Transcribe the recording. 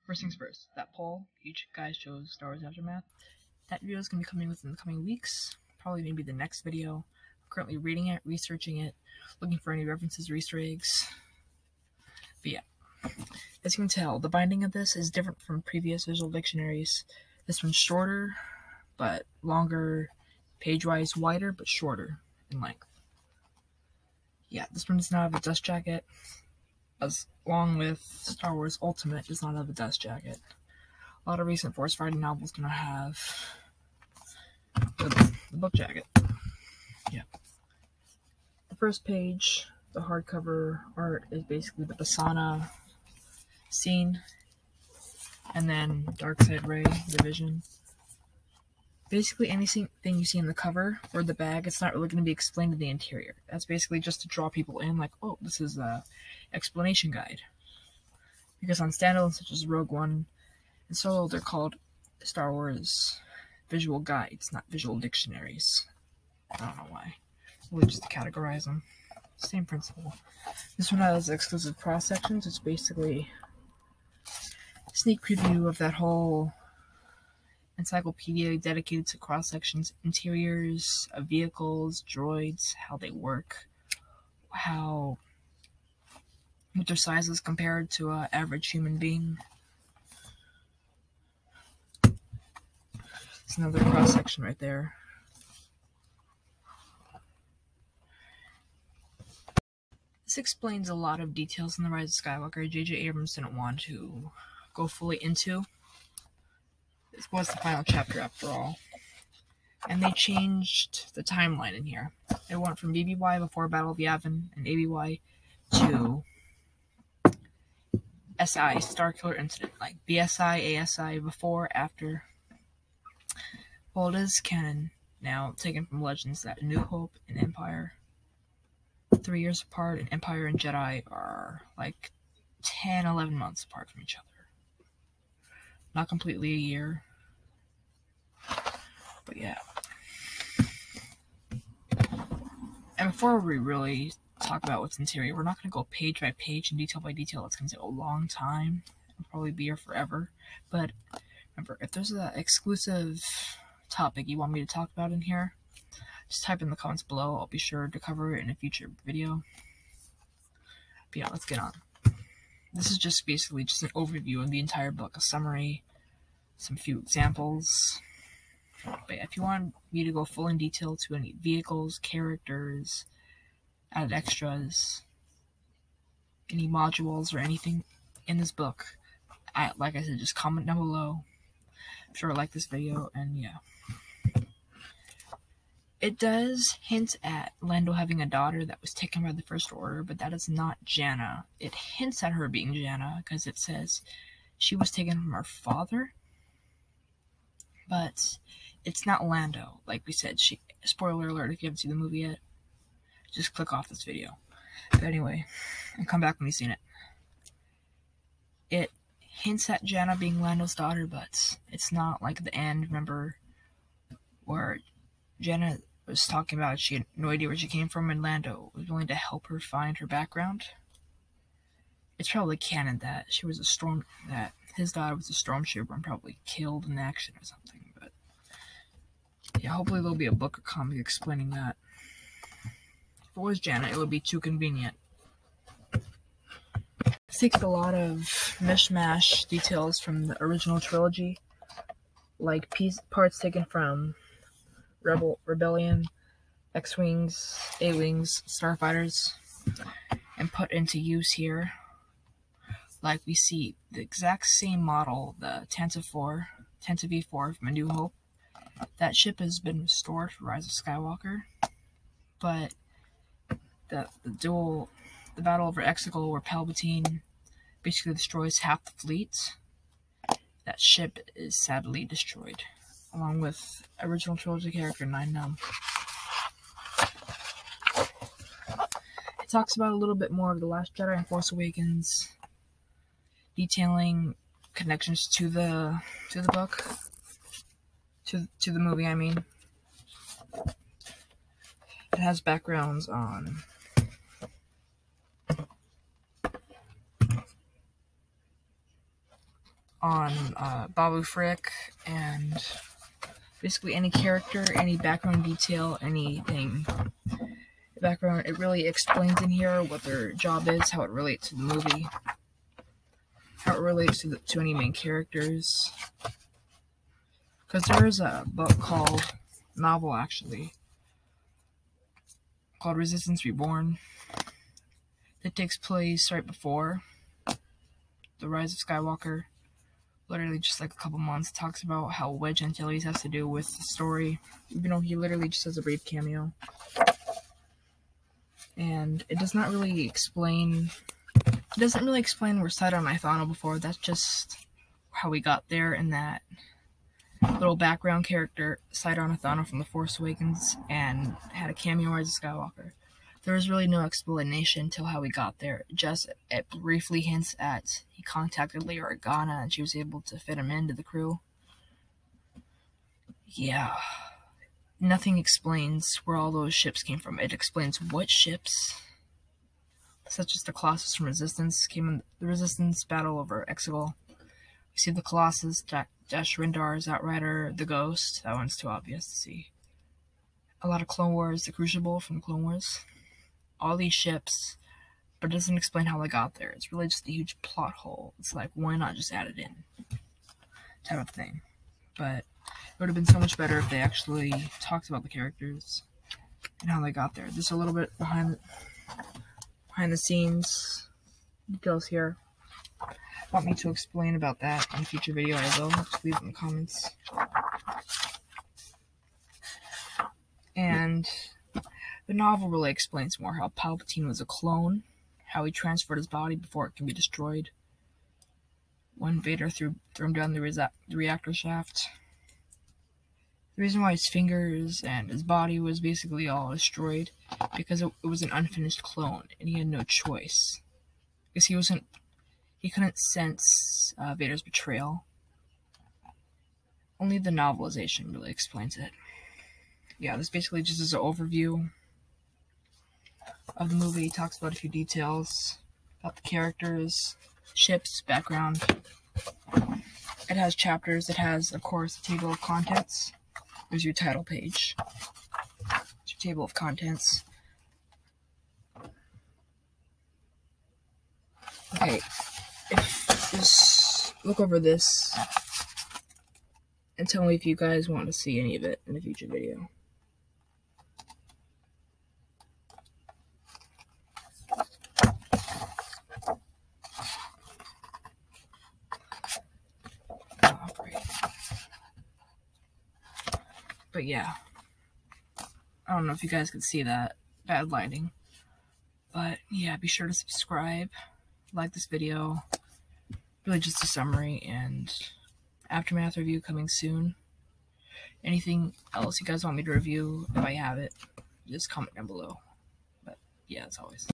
First things first, that poll you guys chose Star Wars Aftermath. That video is going to be coming within the coming weeks, probably maybe the next video. I'm currently reading it, researching it, looking for any references or Easter eggs. But yeah, as you can tell, the binding of this is different from previous visual dictionaries. This one's shorter, but longer, page-wise wider, but shorter in length. Yeah, this one does not have a dust jacket, as along with Star Wars Ultimate does not have a dust jacket. A lot of recent Force Fighting novels do not have the book jacket. Yeah. The first page, the hardcover art, is basically the Basana scene, and then Darkseid Rey, the Vision. Basically anything you see in the cover or the bag, it's not really going to be explained in the interior. That's basically just to draw people in, like, oh, this is a explanation guide. Because on standalones such as Rogue One and Solo, they're called Star Wars visual guides, not visual dictionaries. I don't know why. Really just to categorize them. Same principle. This one has exclusive cross sections. It's basically a sneak preview of that whole encyclopedia dedicated to cross sections, interiors of vehicles, droids, how they work, what their size is compared to an average human being. It's another cross section right there. This explains a lot of details in The Rise of Skywalker J.J. Abrams didn't want to go fully into. This was the final chapter after all. And they changed the timeline in here. It went from BBY before Battle of Yavin and ABY to SI, Starkiller Incident. Like BSI, ASI, before, after. Well, it is canon now, taken from Legends, that New Hope and Empire, 3 years apart, and Empire and Jedi are like 10, 11 months apart from each other. Not completely a year. But yeah. And before we really talk about what's interior, we're not going to go page by page and detail by detail. It's going to take a long time. It'll probably be here forever. But remember, if there's an exclusive topic you want me to talk about in here, just type in the comments below. I'll be sure to cover it in a future video. But yeah, let's get on. This is just basically just an overview of the entire book, a summary, some few examples. But if you want me to go full in detail to any vehicles, characters, added extras, any modules or anything in this book, like I said, just comment down below. I'm sure I like this video, and yeah. It does hint at Lando having a daughter that was taken by the First Order, but that is not Janna. It hints at her being Janna, because it says she was taken from her father, but it's not Lando. Like we said, spoiler alert if you haven't seen the movie yet, just click off this video. But anyway, and come back when you've seen it. It hints at Janna being Lando's daughter, but it's not like the end, remember, where Janna was talking about she had no idea where she came from, and Lando was willing to help her find her background. It's probably canon that that his daughter was a stormtrooper and probably killed in action or something. But yeah, hopefully there'll be a book or comic explaining that. If it was Janna, it would be too convenient. This takes a lot of mishmash details from the original trilogy, like parts taken from Rebellion, X-Wings, A-Wings, Starfighters, and put into use here. Like we see the exact same model, the Tantive V4 from A New Hope. That ship has been restored for Rise of Skywalker, but the battle over Exegol, where Palpatine basically destroys half the fleet, that ship is sadly destroyed, along with original trilogy character Nien Nunb. It talks about a little bit more of The Last Jedi and Force Awakens, detailing connections to the book, to the movie, I mean. It has backgrounds on on Babu Frick and basically any character, any background detail, anything. The background, it really explains in here what their job is, how it relates to the movie, how it relates to any main characters. Because there is a book novel actually, called Resistance Reborn, that takes place right before the Rise of Skywalker. Literally just like a couple months. Talks about how Wedge Antilles has to do with the story, even though he literally just has a brief cameo. And it does not really explain, it doesn't really explain where Sidon and Ithano before. That's just how we got there, in that little background character, Sidon Ithano from The Force Awakens, and had a cameo as a Skywalker. There was really no explanation until how we got there. Just it briefly hints at he contacted Leia Organa and she was able to fit him into the crew. Yeah. Nothing explains where all those ships came from. It explains what ships, such as the Colossus from Resistance, came in the Resistance battle over Exegol. We see the Colossus, Dash Rendar's Outrider, the Ghost. That one's too obvious to see. A lot of Clone Wars, the Crucible from the Clone Wars. All these ships, but it doesn't explain how they got there. It's really just a huge plot hole. It's like, why not just add it in? Type of thing. But it would have been so much better if they actually talked about the characters and how they got there. There's a little bit behind the scenes details here. Want me to explain about that in a future video, I will. Just leave it in the comments. And the novel really explains more how Palpatine was a clone, how he transferred his body before it can be destroyed, when Vader threw him down the reactor shaft. The reason why his fingers and his body was basically all destroyed, because it was an unfinished clone, and he had no choice. Because he couldn't sense Vader's betrayal. Only the novelization really explains it. Yeah, this basically just is an overview of the movie. It talks about a few details about the characters, ships, background. It has chapters. It has, of course, a table of contents. There's your title page. It's your table of contents. Okay, just look over this and tell me if you guys want to see any of it in a future video. But yeah, I don't know if you guys can see that. Bad lighting. But yeah, be sure to subscribe, like this video. Really just a summary and aftermath review coming soon. Anything else you guys want me to review, if I have it, just comment down below. But yeah, as always.